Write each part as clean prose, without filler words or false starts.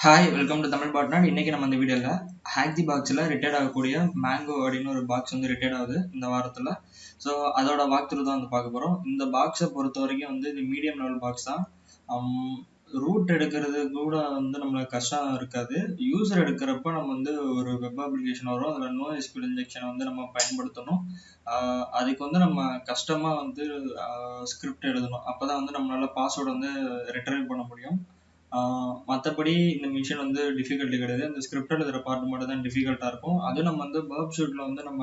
Hi welcome to Tamil பாட்னாட். இன்னைக்கு நம்ம இந்த வீடியோவில் ஹேக் தி பாக்ஸில் ரிட்டையர்ட் ஆகக்கூடிய மேங்கோ அப்படின்னு ஒரு பாக்ஸ் வந்து ரிட்டையர்ட் ஆகுது இந்த வாரத்தில். ஸோ அதோட வாக் த்ரூ தான் வந்து பார்க்க போகிறோம். இந்த பாக்ஸை பொறுத்த வரைக்கும் வந்து இது மீடியம் லெவல் பாக்ஸ் தான். ரூட் எடுக்கிறது கூட வந்து நம்மளுக்கு கஷ்டம் இருக்காது. யூசர் எடுக்கிறப்ப நம்ம வந்து ஒரு வெப் அப்ளிகேஷன் வரும், அதில் NoSQL இன்ஜெக்ஷனை வந்து நம்ம பயன்படுத்தணும். அதுக்கு வந்து நம்ம கஷ்டமாக வந்து ஸ்கிரிப்ட் எழுதணும். அப்போ தான் வந்து நம்மளால் பாஸ்வேர்டு வந்து ரிட்ரைவ் பண்ண முடியும். மற்றபடி இந்த மிஷின் வந்து டிஃபிகல்ட்டி கிடையாது. இந்த ஸ்கிரிப்ட் எழுதுகிற பார்ட் மட்டும் தான் டிஃபிகல்ட்டாக இருக்கும். அதுவும் நம்ம வந்து பர்ப் ஷூட்டில் வந்து நம்ம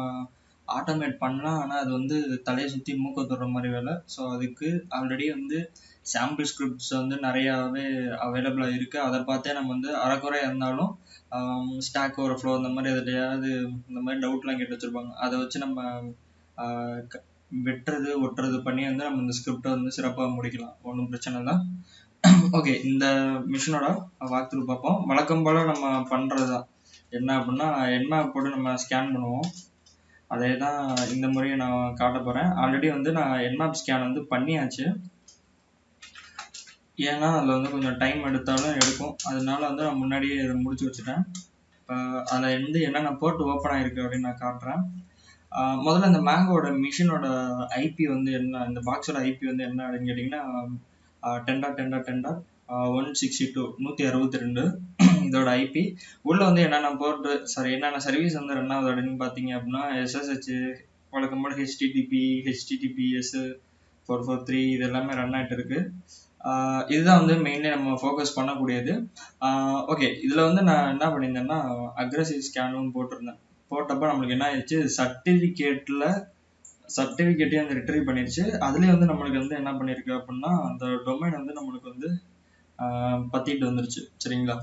ஆட்டோமேட் பண்ணலாம், ஆனால் அது வந்து தலையை சுற்றி மூக்க தொடுற மாதிரி வேலை. ஸோ அதுக்கு ஆல்ரெடி வந்து சாம்பிள் ஸ்கிரிப்ட்ஸ் வந்து நிறையாவே அவைலபிளாக இருக்குது. அதை பார்த்தே நம்ம வந்து அரைக்குறையாக இருந்தாலும் ஸ்டாக் ஓவர்ஃப்ளோ இந்த மாதிரி எதுலையாவது இந்த மாதிரி டவுட்லாம் கேட்டு வச்சுருப்பாங்க. அதை வச்சு நம்ம வெட்டுறது ஒட்டுறது பண்ணி வந்து நம்ம இந்த ஸ்கிரிப்டை வந்து சிறப்பாக முடிக்கலாம். ஒன்றும் பிரச்சனை இல்லை. ஓகே, இந்த மிஷினோட வாக் த்ரூ பார்ப்போம். வழக்கம் போல் நம்ம பண்ணுறது தான் என்ன அப்படின்னா, என்மேப் போட்டு நம்ம ஸ்கேன் பண்ணுவோம். அதே தான் இந்த முறையை நான் காட்ட போகிறேன். ஆல்ரெடி வந்து நான் என்மேப் ஸ்கேன் வந்து பண்ணியாச்சு. ஏன்னா அதில் வந்து கொஞ்சம் டைம் எடுத்தாலும் எடுக்கும், அதனால வந்து நான் முன்னாடியே இதை முடிச்சு வச்சுட்டேன். இப்போ அதில் வந்து என்னென்ன போர்ட் ஓப்பன் ஆகிருக்கு அப்படின்னு நான் காட்டுறேன். முதல்ல இந்த மேங்கோட மிஷினோட ஐபி வந்து என்ன, இந்த பாக்ஸோட ஐபி வந்து என்ன அப்படின்னு கேட்டிங்கன்னா 10.10.10.162 162 இதோட ஐபி. உள்ள வந்து என்னென்ன சர்வீஸ் வந்து ரன் ஆகுது அப்படின்னு பார்த்தீங்க அப்படின்னா SSH, வழக்கம் போல HTTP, HTTPS 443 இது எல்லாமே ரன் ஆகிட்டு இருக்கு. இதுதான் வந்து மெயின்லி நம்ம ஃபோக்கஸ் பண்ணக்கூடியது. ஓகே, இதில் வந்து நான் என்ன பண்ணியிருந்தேன்னா அக்ரெசிவ் ஸ்கேனும் போட்டிருந்தேன். போட்டப்போ நம்மளுக்கு என்ன ஆயிடுச்சு, சர்டிஃபிகேட்டையும் வந்து ரிட்ரீவ் பண்ணிடுச்சு. அதுலேயே வந்து நம்மளுக்கு வந்து என்ன பண்ணியிருக்கு அப்படின்னா அந்த டொமைன் வந்து நம்மளுக்கு வந்து பற்றிட்டு வந்துருச்சு. சரிங்களா?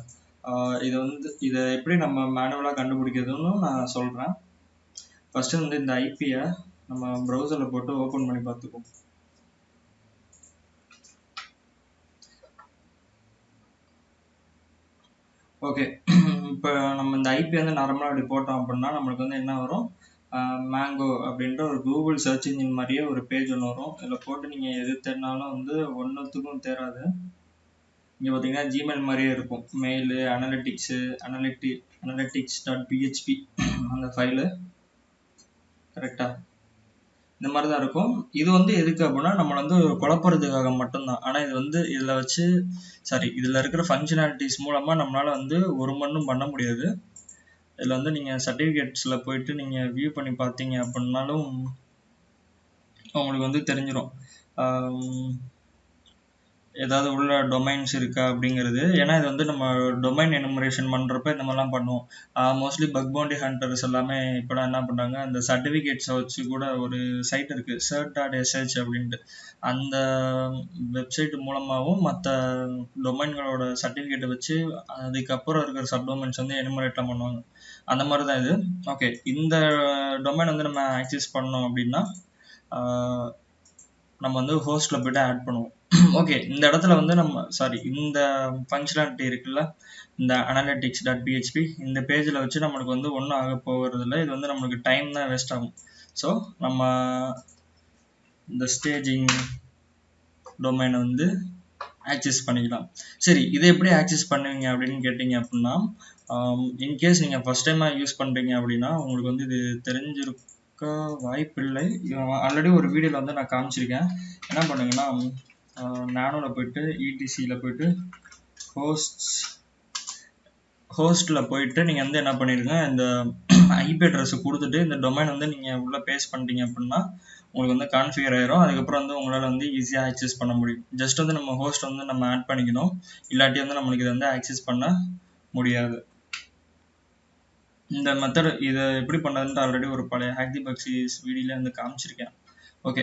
இதை எப்படி நம்ம மேனுவலாக கண்டுபிடிக்கிறதுன்னு நான் சொல்கிறேன். ஃபஸ்ட்டு வந்து இந்த ஐபியை நம்ம ப்ரௌசரில் போட்டு ஓப்பன் பண்ணி பார்த்துக்குவோம். ஓகே, இப்போ நம்ம இந்த ஐபி வந்து நார்மலாக அப்படி போட்டோம் அப்படின்னா நம்மளுக்கு வந்து என்ன வரும், மேங்கோ அப்படின்ற ஒரு கூகுள் சர்ச் இன்ஜின் மாதிரியே ஒரு பேஜ் ஒன்று வரும். இதில் போட்டு நீங்கள் எது தேடினாலும் வந்து ஒன்றுத்துக்கும் தேராது. இங்கே பார்த்தீங்கன்னா ஜிமெயில் மாதிரியே இருக்கும், மெயிலு, analytics.php அந்த ஃபைலு கரெக்டாக இந்த மாதிரி தான் இருக்கும். இது வந்து எதுக்கு அப்படின்னா நம்மளை வந்து குழப்பறதுக்காக மட்டும்தான். ஆனால் இது வந்து இதில் இருக்கிற ஃபங்க்ஷனாலிட்டிஸ் மூலமாக நம்மளால் வந்து ஒரு மண்ணும் பண்ண முடியாது. இதில் வந்து நீங்கள் சர்டிஃபிகேட்ஸில் போயிட்டு நீங்கள் வியூ பண்ணி பார்த்தீங்க அப்படின்னாலும் உங்களுக்கு வந்து தெரிஞ்சிடும் ஏதாவது உள்ள டொமைன்ஸ் இருக்கா அப்படிங்கிறது. ஏன்னா இது வந்து நம்ம டொமைன் எனுமரேஷன் பண்ணுறப்ப இந்த மாதிரிலாம் பண்ணுவோம். மோஸ்ட்லி பக் பவுண்டி ஹண்டர்ஸ் எல்லாமே இப்போலாம் என்ன பண்ணுறாங்க, அந்த சர்டிஃபிகேட்ஸை வச்சு கூட ஒரு சைட் இருக்குது cert.sh அப்படின்ட்டு. அந்த வெப்சைட் மூலமாகவும் மற்ற டொமைன்களோட சர்டிஃபிகேட்டை வச்சு அதுக்கப்புறம் இருக்கிற சப்டொமைன்ஸ் வந்து எனுமரேட்லாம் பண்ணுவாங்க. அந்த மாதிரி தான் இது. ஓகே, இந்த டொமைன் வந்து நம்ம ஆக்சஸ் பண்ணோம் அப்படின்னா நம்ம வந்து ஹோஸ்ட்டில் போய்ட்டு ஆட் பண்ணுவோம். ஓகே, இந்த இடத்துல வந்து இந்த ஃபங்க்ஷனாலிட்டி இருக்குல்ல, இந்த analytics.php இந்த பேஜில் வச்சு நம்மளுக்கு வந்து ஒன்றும் ஆக போகிறது இல்லை. இது வந்து நம்மளுக்கு டைம் தான் வேஸ்ட் ஆகும். ஸோ நம்ம இந்த ஸ்டேஜிங் டொமைனை வந்து ஆக்சஸ் பண்ணிக்கலாம். சரி, இதை எப்படி ஆக்சஸ் பண்ணுவீங்க அப்படின்னு கேட்டிங்க அப்படின்னா, இன்கேஸ் நீங்கள் ஃபஸ்ட் டைமாக யூஸ் பண்ணுறீங்க அப்படின்னா உங்களுக்கு வந்து இது தெரிஞ்சிருக்க வாய்ப்பில்லை. ஆல்ரெடி ஒரு வீடியோவில் வந்து நான் காமிச்சிருக்கேன். என்ன பண்ணுங்கன்னா, நானோவில் போயிட்டு ETCயில் போயிட்டு ஹோஸ்ட்டில் போயிட்டு நீங்கள் வந்து என்ன பண்ணிடுங்க, இந்த ஐபி அட்ரஸை கொடுத்துட்டு இந்த டொமைன் வந்து நீங்கள் உள்ளே பேஸ்ட் பண்ணிட்டீங்க அப்படின்னா உங்களுக்கு வந்து கான்ஃபிகர் ஆயிரும். அதுக்கப்புறம் வந்து உங்களால் வந்து ஈஸியாக ஆக்சஸ் பண்ண முடியும். ஜஸ்ட் வந்து நம்ம ஹோஸ்ட் வந்து நம்ம ஆட் பண்ணிக்கணும், இல்லாட்டி வந்து நம்மளுக்கு இதை வந்து ஆக்சஸ் பண்ண முடியாது. இந்த மெத்தட் இதை எப்படி பண்ணுறதுன்ட்டு ஆல்ரெடி ஒரு பழைய ஹேக் தி பாக்ஸ் வீடியோல வந்து காமிச்சிருக்கேன். ஓகே,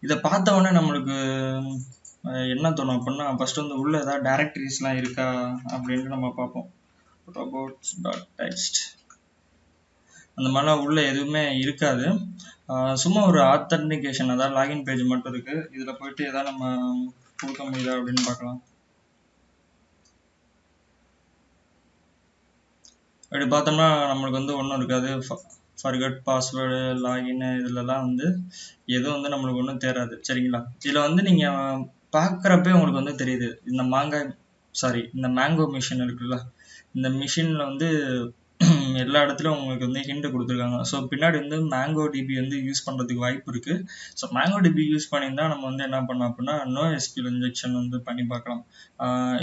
இதை பார்த்த உடனே நம்மளுக்கு என்ன தோணும் அப்படின்னா, ஃபர்ஸ்ட் வந்து உள்ள ஏதாவது டைரக்டரிஸ்லாம் இருக்கா அப்படின்ட்டு நம்ம பார்ப்போம். robots.txt அந்த மாதிரிலாம் உள்ள எதுவுமே இருக்காது. சும்மா ஒரு ஆத்தன்டிகேஷன், அதாவது லாகின் பேஜ் மட்டும் இருக்கு. இதில் போயிட்டு எதாவது நம்ம கொடுக்க முடியுதா அப்படின்னு பார்க்கலாம். அப்படி பார்த்தோம்னா நம்மளுக்கு வந்து ஒன்றும் இருக்காது. ஃபர்கட் பாஸ்வேர்டு, லாகின் இதுலலாம் வந்து எதுவும் வந்து நம்மளுக்கு ஒன்றும் தேராது. சரிங்களா? இதில் வந்து நீங்கள் பார்க்குறப்பே உங்களுக்கு வந்து தெரியுது, இந்த மாங்காய் சாரி, இந்த மேங்கோ மிஷின் இருக்குல்ல, இந்த மிஷினில் வந்து எல்லா இடத்துலையும் உங்களுக்கு வந்து ஹிண்ட் கொடுத்துருக்காங்க. ஸோ பின்னாடி வந்து மேங்கோ டிபி வந்து யூஸ் பண்ணுறதுக்கு வாய்ப்பு இருக்குது. ஸோ மேங்கோ டிபி யூஸ் பண்ணியிருந்தா நம்ம வந்து என்ன பண்ணலாம் அப்படின்னா NoSQL இன்ஜெக்ஷன் வந்து பண்ணி பார்க்கலாம்.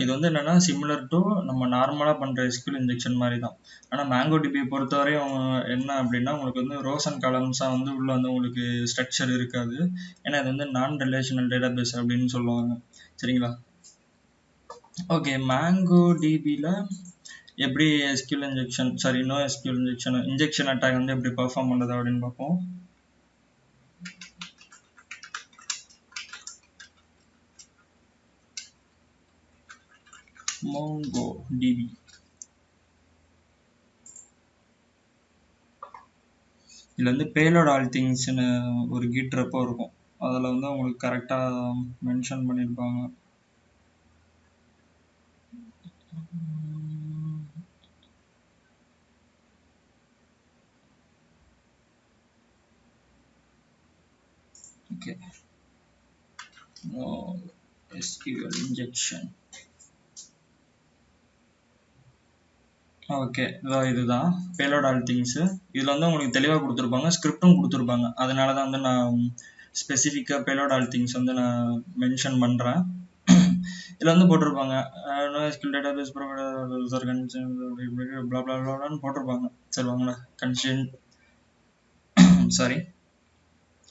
இது வந்து என்னென்னா சிமிலர் டு நம்ம நார்மலாக பண்ணுற SQL இன்ஜெக்ஷன் மாதிரி தான். ஆனால் மேங்கோ டிபியை பொறுத்தவரையும் என்ன அப்படின்னா உங்களுக்கு வந்து ரோஸ் அண்ட் காலம்ஸாக வந்து உள்ளே வந்து உங்களுக்கு ஸ்ட்ரக்சர் இருக்காது. ஏன்னா இது வந்து நான் ரிலேஷனல் டேட்டாபேஸ் அப்படின்னு சொல்லுவாங்க. சரிங்களா? ஓகே, மேங்கோ டிபியில் எப்படி SQL injection sorry NoSQL injection attack வந்து எப்படி பெர்ஃபார்ம் பண்ணுறது அப்படின்னு பார்ப்போம். மோங்கோ டிபி இதில் வந்து பேலோட் ஆல் திங்ஸ்னு ஒரு கிட் ரெப்போ இருக்கும். அதில் வந்து உங்களுக்கு கரெக்டாக மென்ஷன் பண்ணியிருப்பாங்க. Okay, SQL injection. ஓகே, இதுதான் பேலோட் ஆல் திங்ஸு. இதில் வந்து உங்களுக்கு தெளிவாக கொடுத்துருப்பாங்க, ஸ்கிரிப்டும் கொடுத்துருப்பாங்க. அதனால தான் வந்து நான் ஸ்பெசிஃபிக்காக பேலோட் ஆல் திங்ஸ் வந்து நான் மென்ஷன் பண்ணுறேன். இதில் வந்து போட்டிருப்பாங்க NoSQL டேட்டாபேஸ் ப்ராப்ளம்னு போட்டிருப்பாங்க. சரி வாங்களா, சாரி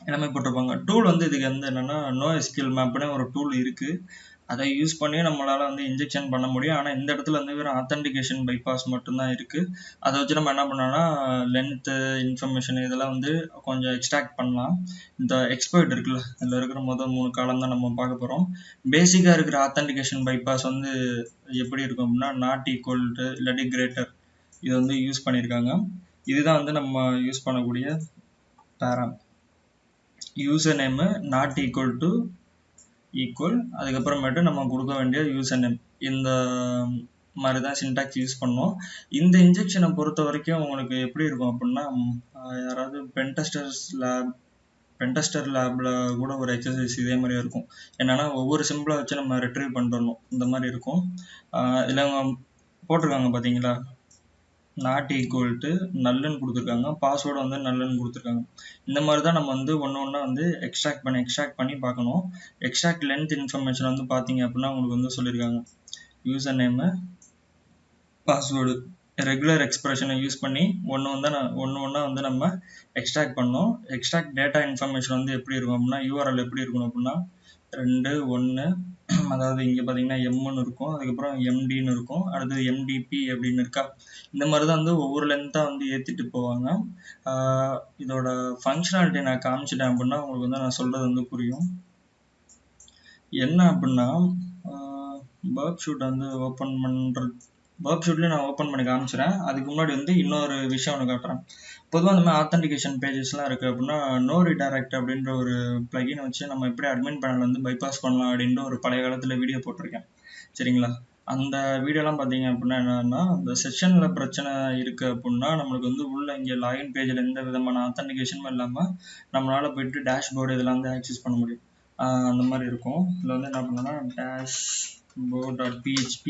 எல்லாமே போட்டிருப்பாங்க. டூல் வந்து இதுக்கு வந்து என்னென்னா NoSQL மேப்னு ஒரு டூல் இருக்குது. அதை யூஸ் பண்ணி நம்மளால் வந்து இன்ஜெக்ஷன் பண்ண முடியும். ஆனால் இந்த இடத்துல வந்து வெறும் ஆத்தென்டிகேஷன் பைபாஸ் மட்டும்தான் இருக்குது. அதை வச்சு நம்ம என்ன பண்ணோம்னா லென்த்து இன்ஃபர்மேஷன் இதெல்லாம் வந்து கொஞ்சம் எக்ஸ்ட்ராக்ட் பண்ணலாம். இந்த எக்ஸ்பர்ட் இருக்குல்ல, இதில் இருக்கிற முதல் 3 காலம் தான் நம்ம பார்க்க போகிறோம். பேசிக்காக இருக்கிற ஆத்தென்டிகேஷன் பைபாஸ் வந்து எப்படி இருக்கும் அப்படின்னா நாட் ஈக்குவல் டு இல்லாட்டி கிரேட்டர், இது வந்து யூஸ் பண்ணியிருக்காங்க. இதுதான் வந்து நம்ம யூஸ் பண்ணக்கூடிய பேரம். User name not equal to equal, அதுக்கப்புறமேட்டு நம்ம கொடுக்க வேண்டிய யூசர் நேம். இந்த மாதிரி தான் சின்டாக்ஸ் யூஸ் பண்ணோம். இந்த இன்ஜெக்ஷனை பொறுத்த வரைக்கும் உங்களுக்கு எப்படி இருக்கும் அப்படின்னா யாராவது பென்டெஸ்டர் லேபில் கூட ஒரு எக்ஸசைஸ் இதே மாதிரியே இருக்கும். என்னென்னா ஒவ்வொரு சிம்பிளை வச்சு நம்ம ரெட்ரீவ் பண்ணுறோம், இந்த மாதிரி இருக்கும். இதில் போட்டிருக்காங்க பார்த்தீங்களா, நாட் ஈக்குவல் டு நல்லுன்னு கொடுத்துருக்காங்க, பாஸ்வேர்டு வந்து நல்லுன்னு கொடுத்துருக்காங்க. இந்த மாதிரி தான் நம்ம வந்து ஒன்றா வந்து எக்ஸ்ட்ராக்ட் பண்ணி பார்க்கணும். எக்ஸ்ட்ராக்ட் லென்த் இன்ஃபர்மேஷன் வந்து பார்த்தீங்க அப்படின்னா உங்களுக்கு வந்து சொல்லியிருக்காங்க யூசர் நேமு, பாஸ்வேர்டு, ரெகுலர் எக்ஸ்பிரஷனை யூஸ் பண்ணி ஒன்றா வந்து நம்ம எக்ஸ்ட்ராக்ட் பண்ணோம். எக்ஸ்ட்ராக்ட் டேட்டா இன்ஃபர்மேஷன் வந்து எப்படி இருக்கும் அப்படின்னா URL எப்படி இருக்கணும் அப்படின்னா 2 1, அதாவது இங்கே பார்த்தீங்கன்னா எம்னு இருக்கும், அதுக்கப்புறம் எம்டின்னு இருக்கும், அடுத்தது எம்டிபி அப்படின்னு இருக்கா. இந்த மாதிரி தான் வந்து ஒவ்வொரு லென்த்தாக வந்து ஏற்றிட்டு போவாங்க. இதோட ஃபங்க்ஷனாலிட்டி நான் காமிச்சிட்டேன் அப்படின்னா உங்களுக்கு வந்து நான் சொல்கிறது வந்து புரியும். என்ன அப்படின்னா பர்க் ஷூட் வந்து பர்க் ஷூட்லேயும் நான் ஓப்பன் பண்ணி காமிச்சிடறேன். அதுக்கு முன்னாடி வந்து இன்னொரு விஷயம் ஒன்று காட்டுறேன். பொதுவாக இந்த மாதிரி ஆத்தென்டிகேஷன் பேஜஸ்லாம் இருக்குது அப்படின்னா நோ ரீடைரக்ட் அப்படின்ற ஒரு பிளகினை வச்சு நம்ம எப்படி அட்மின் பேனல் வந்து பைபாஸ் பண்ணலாம் அப்படின்ற ஒரு பழைய காலத்தில் வீடியோ போட்டிருக்கேன். சரிங்களா? அந்த வீடியோலாம் பார்த்தீங்க அப்படின்னா என்னன்னா இந்த செஷனில் பிரச்சனை இருக்குது அப்படின்னா நம்மளுக்கு வந்து உள்ள இங்கே லாகின் பேஜில் எந்த விதமான ஆத்தென்டிகேஷனும் இல்லாமல் நம்மளால் போய்ட்டு டேஷ்போர்டு இதெல்லாம் வந்து ஆக்சஸ் பண்ண முடியும். அந்த மாதிரி இருக்கும். இதில் வந்து என்ன பண்ணோன்னா dashboard.php,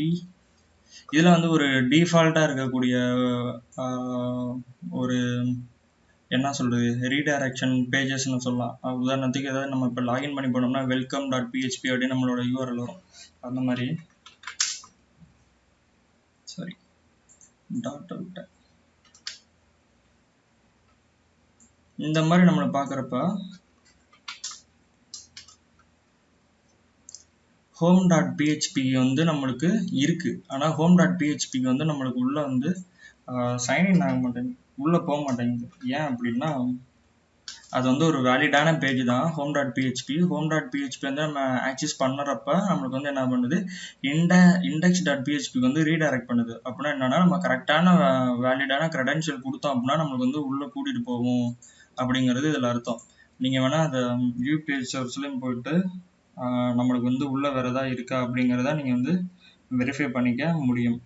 இதில் வந்து ஒரு டிஃபால்ட்டாக இருக்கக்கூடிய ஒரு என்ன சொல்கிறது ரீடைரக்ஷன் பேஜஸ்ன்னு சொல்லலாம். உதாரணத்துக்கு ஏதாவது நம்ம இப்போ லாகின் பண்ணி போனோம்னா welcome.php அப்படின்னு நம்மளோட URL வரும். அந்த மாதிரி சாரி டாட் அவுட் இந்த மாதிரி நம்மளை பார்க்குறப்ப home.php வந்து நம்மளுக்கு இருக்குது. ஆனால் home.phpக்கு வந்து நம்மளுக்கு உள்ளே வந்து சைன்இன் ஆக மாட்டேங்குது, உள்ளே போக மாட்டேங்குது. ஏன் அப்படின்னா அது வந்து ஒரு வேலிடான பேஜ் தான் home.php. home.php வந்து நம்ம ஆக்சஸ் பண்ணுறப்ப நம்மளுக்கு வந்து என்ன பண்ணுது index.phpக்கு வந்து ரீடைரக்ட் பண்ணுது. அப்படின்னா என்னன்னா நம்ம கரெக்டான வேலிடான க்ரெடென்ஷியல் கொடுத்தோம் அப்படின்னா நம்மளுக்கு வந்து உள்ளே கூட்டிகிட்டு போகும் அப்படிங்கிறது இதில் அர்த்தம். நீங்கள் வேணால் அந்த வியூ பேஜ் சர்ச்லையும் போயிட்டு நம்மளுக்கு வந்து உள்ளே வேறு எதாவது இருக்கா அப்படிங்கிறத நீங்கள் வந்து வெரிஃபை பண்ணிக்க முடியும்.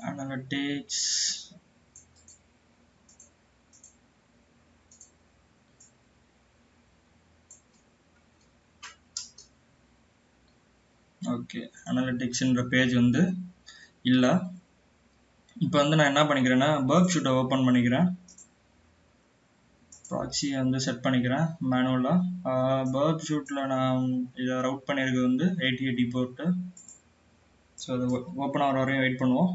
அனலிட்டிக்ஸ் ஓகே, அனலிட்டிக்ஸ்ன்ற பேஜ் வந்து இல்லை. இப்போ வந்து நான் என்ன பண்ணிக்கிறேன்னா பர்ப் ஷூட்டை ஓப்பன் பண்ணிக்கிறேன். ப்ராக்ஸியை வந்து செட் பண்ணிக்கிறேன் மேனுவலாக. பர்ப் ஷூட்டில் நான் இதை ரவுட் பண்ணியிருக்கிறது வந்து 8080 போர்ட்டு. ஸோ அது ஓப்பன் ஆகிற வரையும் வெயிட் பண்ணுவோம்.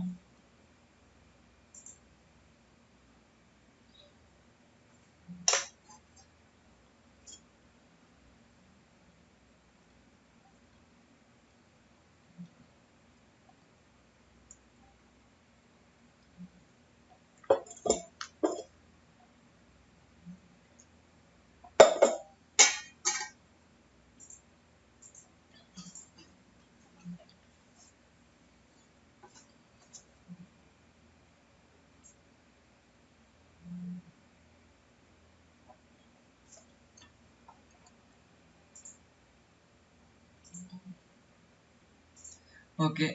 ஓகே,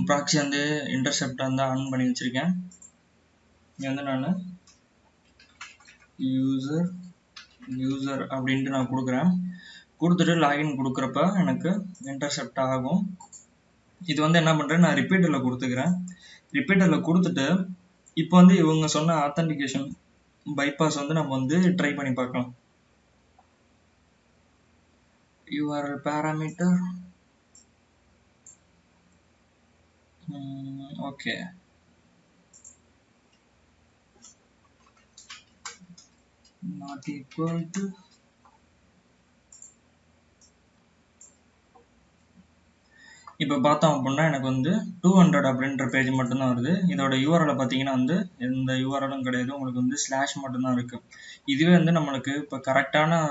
ப்ராக்ஸி வந்து இன்டர்செப்ட் வந்து ஆன் பண்ணி வச்சுருக்கேன். இங்கே வந்து நான் யூசர் அப்படின்ட்டு நான் கொடுக்குறேன். கொடுத்துட்டு லாகின் கொடுக்குறப்ப எனக்கு இன்டர்செப்ட் ஆகும். இது வந்து என்ன பண்ணுறேன், நான் ரிப்பீட்டரில் கொடுத்துக்கிறேன். ரிப்பீட்டரில் கொடுத்துட்டு இப்போ வந்து இவங்க சொன்ன ஆத்தன்டிகேஷன் பைபாஸ் வந்து நம்ம வந்து ட்ரை பண்ணி பார்க்கலாம். URL parameter okay, not equal to இப்போ பார்த்தோம் அப்படின்னா எனக்கு வந்து 200 அப்படின்ற பேஜ் மட்டும்தான் வருது. இதோட யூஆர்எல் பார்த்தீங்கன்னா வந்து எந்த யூஆர்எலும் கிடையாது, உங்களுக்கு வந்து ஸ்லாஷ் மட்டும்தான் இருக்கு. இதுவே வந்து நம்மளுக்கு இப்போ கரெக்டான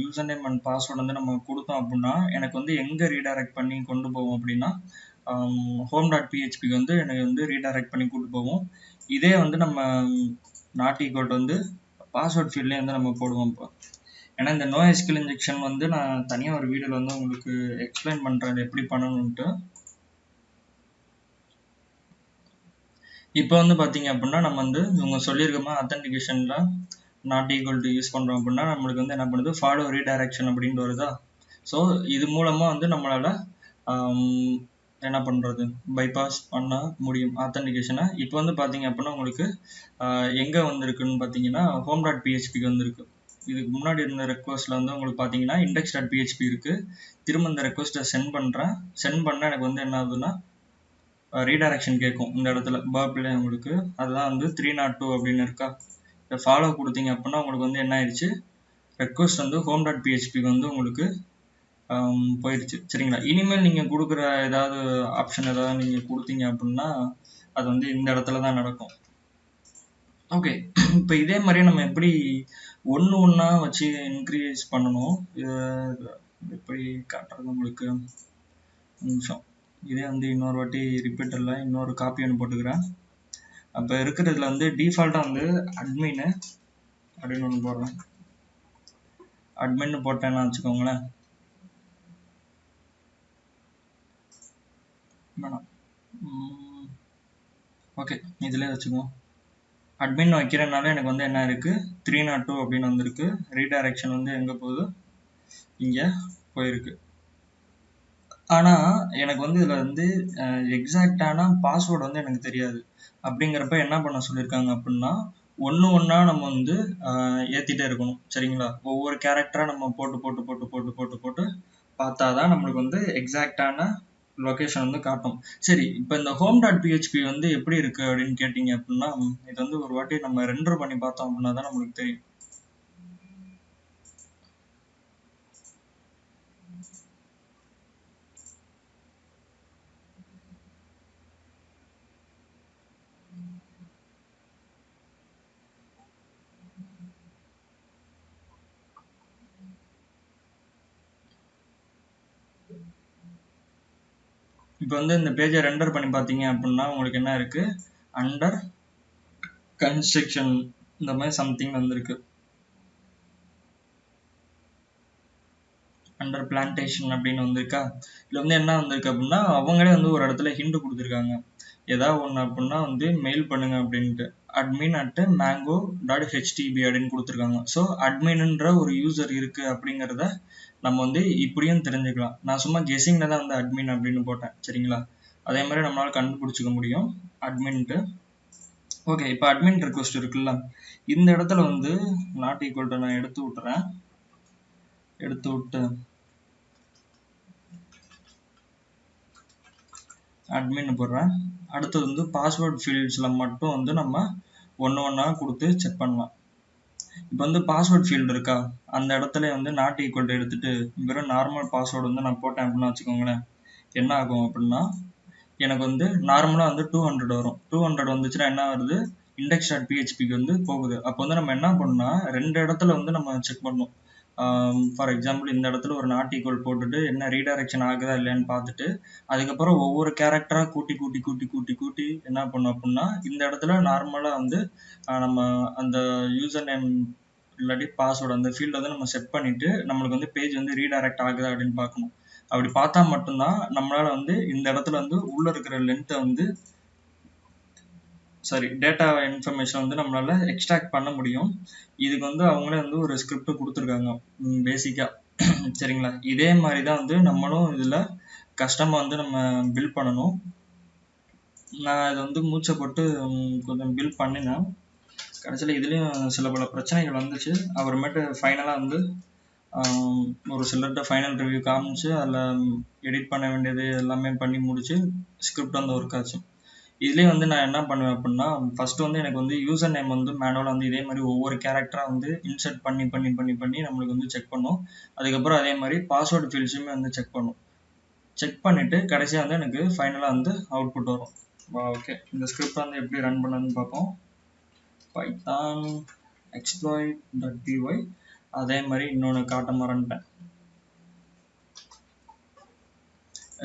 யூசர் நேம் அண்ட் பாஸ்வேர்டு வந்து நம்ம கொடுத்தோம் அப்படின்னா எனக்கு வந்து எங்கே ரீடைரக்ட் பண்ணி கொண்டு போவோம் அப்படின்னா home.phpக்கு வந்து எனக்கு வந்து ரீடைரக்ட் பண்ணி கூட்டு போவோம். இதே வந்து நம்ம நாட் ஈக்குவல் வந்து பாஸ்வேர்ட் ஃபீல்ட்லேயே வந்து நம்ம போடுவோம். இப்போ ஏன்னா இந்த NoSQL இன்ஜெக்ஷன் வந்து நான் தனியாக ஒரு வீடியோவில் வந்து உங்களுக்கு எக்ஸ்பிளைன் பண்ணுறேன் எப்படி பண்ணணுன்ட்டு. இப்போ வந்து பார்த்தீங்க அப்படின்னா நம்ம வந்து இவங்க சொல்லியிருக்கோமா அத்தன்டிகேஷனில் நாட் ஈக்குவல் டு யூஸ் பண்ணுறோம் அப்படின்னா நம்மளுக்கு வந்து என்ன பண்ணுது ஃபாலோ ரீடைரக்ஷன் அப்படின்ட்டு வருதா. ஸோ இது மூலமாக வந்து நம்மளால் என்ன பண்ணுறது பைபாஸ் பண்ண முடியும் ஆத்தன்டிகேஷனை. இப்போ வந்து பார்த்தீங்க அப்படின்னா உங்களுக்கு எங்கே வந்திருக்குன்னு பார்த்தீங்கன்னா home.phpக்கு வந்திருக்கு. இதுக்கு முன்னாடி இருந்த ரெக்வஸ்ட்டில் வந்து உங்களுக்கு பார்த்தீங்கன்னா index.php இருக்குது. திரும்ப இந்த ரெக்வஸ்ட்டை சென்ட் பண்ணுறேன். சென்ட் பண்ணால் எனக்கு வந்து என்ன ஆகுதுன்னா ரீடைரக்ஷன் கேட்கும் இந்த இடத்துல பர்ப்ல உங்களுக்கு. அதுதான் வந்து 302 அப்படின்னு இருக்கா. இதை ஃபாலோ கொடுத்தீங்க அப்படின்னா உங்களுக்கு வந்து என்ன ஆயிடுச்சு, ரெக்வஸ்ட் வந்து home.phpக்கு வந்து உங்களுக்கு போயிடுச்சு. சரிங்களா. இனிமேல் நீங்கள் கொடுக்குற ஏதாவது ஆப்ஷன் ஏதாவது நீங்கள் கொடுத்தீங்க அப்படின்னா அது வந்து இந்த இடத்துல தான் நடக்கும். ஓகே, இப்போ இதே மாதிரி நம்ம எப்படி ஒன்றா வச்சு இன்க்ரீஸ் பண்ணணும், எப்படி காட்டுறது உங்களுக்கு நிமிஷம். இதே வந்து இன்னொரு வாட்டி ரிப்பீட்டரில் இன்னொரு காப்பி ஒன்று போட்டுக்கிறேன். அப்போ இருக்கிறதுல வந்து டிஃபால்ட்டாக வந்து அட்மின்னு அப்படின்னு ஒன்று போடுறேன். அட்மின்னு போட்டேன்னா வச்சுக்கோங்களேன், வேணாம் ஓகே இதிலே வச்சுக்குவோம். அட்மின் வைக்கிறனால எனக்கு வந்து என்ன இருக்குது 302 அப்படின்னு வந்திருக்கு. ரீடைரக்ஷன் வந்து எங்கே போகுது, இங்கே போயிருக்கு. ஆனால் எனக்கு வந்து இதில் வந்து எக்ஸாக்டான பாஸ்வேர்டு வந்து எனக்கு தெரியாது. அப்படிங்கிறப்ப என்ன பண்ண சொல்லியிருக்காங்க அப்படின்னா ஒன்றா நம்ம வந்து ஏற்றிட்டே இருக்கணும். சரிங்களா. ஒவ்வொரு கேரக்டராக நம்ம போட்டு போட்டு போட்டு போட்டு போட்டு போட்டு பார்த்தா தான் நம்மளுக்கு வந்து எக்ஸாக்டான லொக்கேஷன் வந்து காட்டும். சரி, இப்போ இந்த home.php வந்து எப்படி இருக்கு அப்படின்னு கேட்டிங்க அப்படின்னா இது வந்து ஒரு வாட்டி நம்ம ரெண்டர் பண்ணி பார்த்தோம் அப்படின்னா தான் நம்மளுக்கு தெரியும். இப்போ வந்து இந்த பேஜை ரெண்டர் பண்ணி பார்த்தீங்க அப்படின்னா உங்களுக்கு என்ன இருக்கு, அண்டர் கன்ஸ்ட்ரக்ஷன் இந்த மாதிரி சம்திங் வந்திருக்கு. அண்டர் பிளான்டேஷன் அப்படின்னு வந்திருக்கா. இதில் வந்து என்ன வந்திருக்கு அப்படின்னா அவங்களே வந்து ஒரு இடத்துல ஹிண்ட் கொடுத்துருக்காங்க. ஏதாவது ஒன்று அப்படின்னா வந்து மெயில் பண்ணுங்க அப்படின்ட்டு admin@mango.htb அப்படின்னு கொடுத்துருக்காங்க. ஸோ அட்மின்ன்ற ஒரு யூசர் இருக்கு அப்படிங்கிறத நம்ம வந்து இப்படியும் தெரிஞ்சுக்கலாம். நான் சும்மா கெஸ்ஸிங்கில் தான் வந்து அட்மின் அப்படின்னு போட்டேன், சரிங்களா? அதே மாதிரி நம்மளால கண்டுபிடிச்சிக்க முடியும் அட்மின்ட்டு. ஓகே, இப்போ அட்மின் ரிக்வெஸ்ட் இருக்குல்ல, இந்த இடத்துல வந்து நாட் ஈக்குவல் டு நான் எடுத்து விட்டுறேன். எடுத்து விட்டு அட்மின் போடுறேன். அடுத்தது வந்து பாஸ்வேர்ட் ஃபீல்ட்ஸில் மட்டும் வந்து நம்ம ஒன்றா கொடுத்து செக் பண்ணலாம். இப்போ வந்து பாஸ்வேர்ட் ஃபீல்டு இருக்கா, அந்த இடத்துல வந்து நாட் ஈக்குவல் டு எடுத்துட்டு வெறும் நார்மல் பாஸ்வேர்டு வந்து நான் போட்டேன் அப்படின்னா வச்சுக்கோங்களேன், என்ன ஆகும் அப்படின்னா எனக்கு வந்து நார்மலாக வந்து 200 வரும். 200 வந்துச்சுன்னா என்ன வருது, index.phpக்கு வந்து போகுது. அப்போ வந்து நம்ம என்ன பண்ணோம்னா 2 இடத்துல வந்து நம்ம செக் பண்ணணும். ஃபார் எக்ஸாம்பிள் இந்த இடத்துல ஒரு நாட் ஈக்குவல் போட்டுட்டு என்ன ரீடைரக்ஷன் ஆகுதா இல்லையான்னு பார்த்துட்டு அதுக்கப்புறம் ஒவ்வொரு கேரக்டராக கூட்டி கூட்டி கூட்டி கூட்டி கூட்டி என்ன பண்ணோம் அப்படின்னா இந்த இடத்துல நார்மலாக வந்து நம்ம அந்த யூசர் நேம் இல்லாட்டி பாஸ்வேர்டு அந்த ஃபீல்டு வந்து நம்ம செட் பண்ணிட்டு நம்மளுக்கு வந்து பேஜ் வந்து ரீடைரக்ட் ஆகுதா அப்படின்னு பார்க்கணும். அப்படி பார்த்தா மட்டும்தான் நம்மளால வந்து இந்த இடத்துல வந்து உள்ள இருக்கிற லென்த்தை வந்து டேட்டா இன்ஃபர்மேஷன் வந்து நம்மளால எக்ஸ்ட்ராக்ட் பண்ண முடியும். இதுக்கு வந்து அவங்களே வந்து ஒரு ஸ்கிரிப்ட் கொடுத்துருக்காங்க பேசிக்கா, சரிங்களா? இதே மாதிரி தான் வந்து நம்மளும் இதில் கஷ்டமாக வந்து நம்ம பில்ட் பண்ணணும். நான் இதை வந்து மூச்சை போட்டு கொஞ்சம் பில்ட் பண்ணினேன். கடைசியில் இதுலேயும் சில பல பிரச்சனைகள் வந்துச்சு. அப்புறமேட்டு ஃபைனலாக வந்து ஒரு சிலர்கிட்ட ஃபைனல் ரிவ்யூ காமிச்சு அதில் எடிட் பண்ண வேண்டியது எல்லாமே பண்ணி முடிச்சு ஸ்கிரிப்ட் வந்து ஒர்க் ஆச்சு. இதுலேயே வந்து நான் என்ன பண்ணுவேன் அப்படின்னா ஃபர்ஸ்ட் வந்து எனக்கு வந்து யூசர் நேம் வந்து மேனுவலாக வந்து இதே மாதிரி ஒவ்வொரு கேரக்டராக வந்து இன்சர்ட் பண்ணி பண்ணி பண்ணி பண்ணி நம்மளுக்கு வந்து செக் பண்ணும். அதுக்கப்புறம் அதே மாதிரி பாஸ்வேர்டு ஃபீல்ட்ஸுமே வந்து செக் பண்ணும். செக் பண்ணிவிட்டு கடைசியாக வந்து எனக்கு ஃபைனலாக வந்து அவுட்புட் வரும். ஓகே, இந்த ஸ்கிரிப்ட் வந்து எப்படி ரன் பண்ணணும்னு பார்ப்போம். பைத்தான் exploit.py அதே மாதிரி இன்னொன்று காட்ட மறந்துட்டேன்.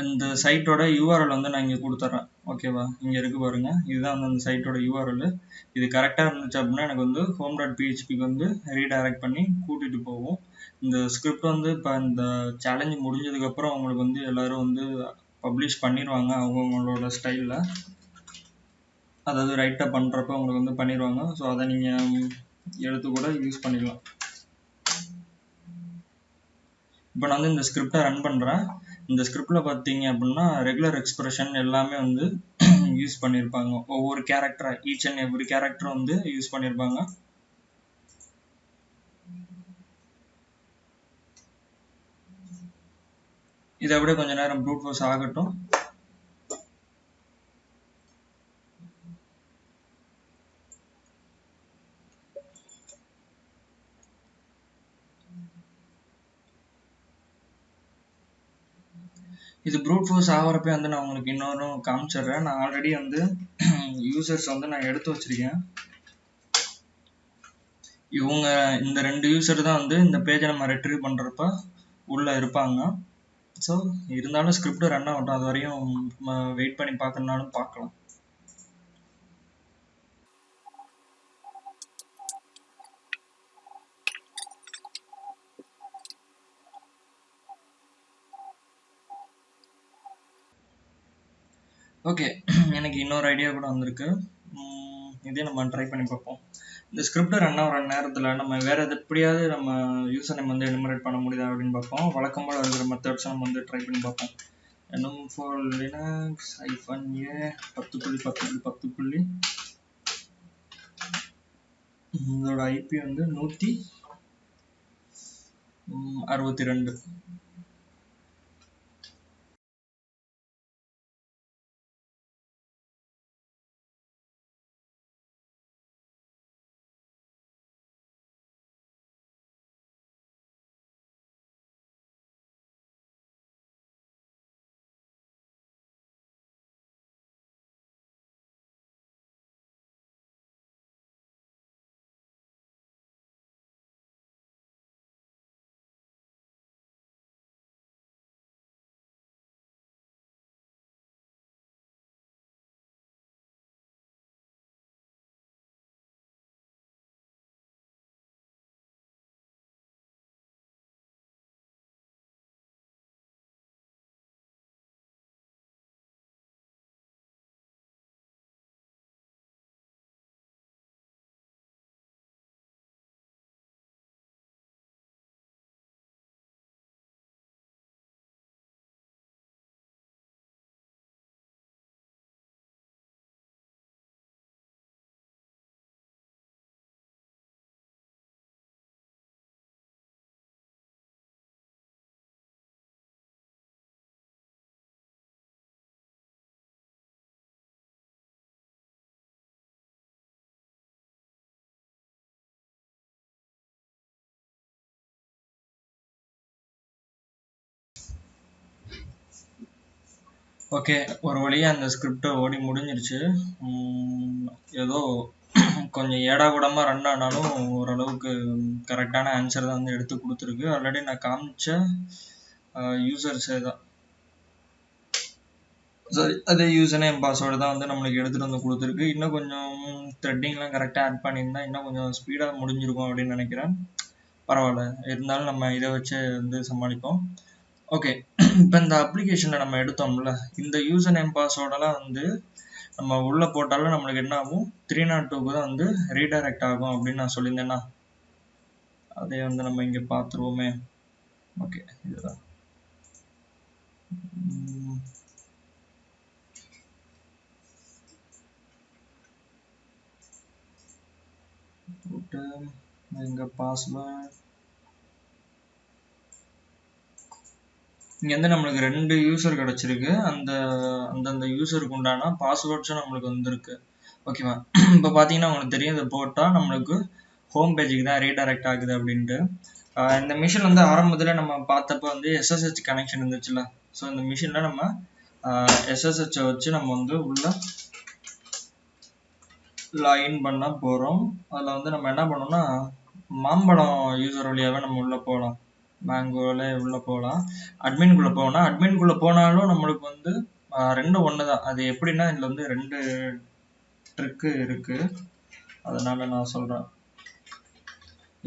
இந்த சைட்டோட யூஆர்எல் வந்து நான் இங்கே கொடுத்துட்றேன். ஓகேவா, இங்கே இருக்கு பாருங்க, இதுதான் வந்து அந்த சைட்டோட யூஆர்எல். இது கரெக்டாக இருந்துச்சு அப்படின்னா எனக்கு வந்து home.phpக்கு வந்து ரீடைரக்ட் பண்ணி கூட்டிகிட்டு போகும். இந்த ஸ்கிரிப்ட் வந்து இப்போ இந்த சேலஞ்சு முடிஞ்சதுக்கப்புறம் அவங்களுக்கு வந்து எல்லோரும் வந்து பப்ளிஷ் பண்ணிடுவாங்க அவங்களோட ஸ்டைலில். அதாவது ரைட்டாக பண்ணுறப்ப உங்களுக்கு வந்து பண்ணிடுவாங்க. ஸோ அதை நீங்கள் எடுத்து கூட யூஸ் பண்ணிக்கலாம். இப்போ நான் வந்து இந்த ஸ்கிரிப்டை ரன் பண்ணுறேன். இந்த ஸ்கிரிப்டில் பார்த்தீங்க அப்படின்னா ரெகுலர் எக்ஸ்பிரஷன் எல்லாமே வந்து யூஸ் பண்ணியிருப்பாங்க. ஒவ்வொரு கேரக்டரை ஈச் அண்ட் எவ்ரி கேரக்டர் வந்து யூஸ் பண்ணியிருப்பாங்க. இதை விட கொஞ்ச நேரம் ப்ரூட் ஃபோர்ஸ் ஆகட்டும். இது ப்ரூட் ஃபோர்ஸ் ஆகிறப்ப வந்து நான் உங்களுக்கு இன்னொரு காமிச்சிடுறேன். நான் ஆல்ரெடி வந்து யூசர்ஸ் வந்து நான் எடுத்து வச்சிருக்கேன். இவங்க இந்த 2 யூசர் தான் வந்து இந்த பேஜை நம்ம ரெட்ரீவ் பண்ணுறப்ப உள்ளே இருப்பாங்க. ஸோ இருந்தாலும் ஸ்கிரிப்ட் ரன் ஆகட்டும், அது வரையும் வெயிட் பண்ணி பார்க்கணுன்னாலும் பார்க்கலாம். ஓகே, எனக்கு இன்னொரு ஐடியா கூட வந்திருக்கு. இதே நம்ம ட்ரை பண்ணி பார்ப்போம். இந்த ஸ்கிரிப்ட் ரன் ஆகிற நேரத்தில் நம்ம வேறு எது எப்படியாவது நம்ம யூசர் நேம் வந்து எனுமரேட் பண்ண முடியுதா அப்படின்னு பார்ப்போம். வழக்கம் போல் இருக்கிற மெத்தட்ஸ் நம்ம வந்து ட்ரை பண்ணி பார்ப்போம். enum for linux -a 10.10.10. இதோட ஐபி வந்து 162. ஓகே, ஒரு வழியாக அந்த ஸ்கிரிப்டை ஓடி முடிஞ்சிருச்சு. ஏதோ கொஞ்சம் ஏடா கூடமாக ரன் ஆனாலும் ஓரளவுக்கு கரெக்டான ஆன்சர் தான் வந்து எடுத்து கொடுத்துருக்கு. ஆல்ரெடி நான் காமிச்ச யூசர்ஸே தான், சாரி அதே யூசர் நேம் பாஸ்வேர்டு தான் வந்து நம்மளுக்கு எடுத்துகிட்டு வந்து கொடுத்துருக்கு. இன்னும் கொஞ்சம் த்ரெட்டிங்லாம் கரெக்டாக ஆட் பண்ணியிருந்தா இன்னும் கொஞ்சம் ஸ்பீடாக முடிஞ்சிருக்கும் அப்படின்னு நினைக்கிறேன். பரவாயில்ல, இருந்தாலும் நம்ம இதை வச்சு வந்து சமாளிப்போம். ஓகே, இப்போ இந்த அப்ளிகேஷனில் நம்ம எடுத்தோம்ல, இந்த யூசர் நேம் பாஸ்வேர்டெல்லாம் வந்து நம்ம உள்ளே போட்டாலும் நம்மளுக்கு என்ன ஆகும், 302க்கு தான் வந்து ரீடைரக்ட் ஆகும் அப்படின்னு நான் சொல்லியிருந்தேன்னா, அதே வந்து நம்ம இங்கே பார்த்துருவோமே. ஓகே, இதுதான் போட்டு எங்கள் பாஸ்வேர்ட் இங்கே வந்து நம்மளுக்கு 2 யூசர் கிடச்சிருக்கு. அந்தந்த யூசருக்கு உண்டான பாஸ்வேர்ட்ஸும் நம்மளுக்கு வந்துருக்கு. ஓகேவா, இப்போ பார்த்தீங்கன்னா உங்களுக்கு தெரியும், இதை போட்டால் நம்மளுக்கு ஹோம் பேஜுக்கு தான் ரீடைரக்ட் ஆகுது அப்படின்ட்டு. இந்த மிஷின் வந்து ஆரம்பத்தில் நம்ம பார்த்தப்ப வந்து எஸ்எஸ்ஹெச் கனெக்ஷன் இருந்துச்சுல்ல. ஸோ இந்த மிஷினில் நம்ம எஸ்எஸ்ஹெச்சை வச்சு நம்ம வந்து உள்ள லாகின் பண்ண போகிறோம். அதில் வந்து நம்ம என்ன பண்ணோம்னா, மாம்பழம் யூசர் வழியாகவே நம்ம உள்ளே போகலாம். மேங்கோவில் உள்ளே போகலாம். அட்மின்குள்ளே போகலாம். அட்மின்குள்ளே போனாலும் நம்மளுக்கு வந்து ரெண்டும் ஒன்று தான். அது எப்படின்னா, இதில் வந்து 2 ட்ரிக்கு இருக்குது. அதனால் நான் சொல்கிறேன்,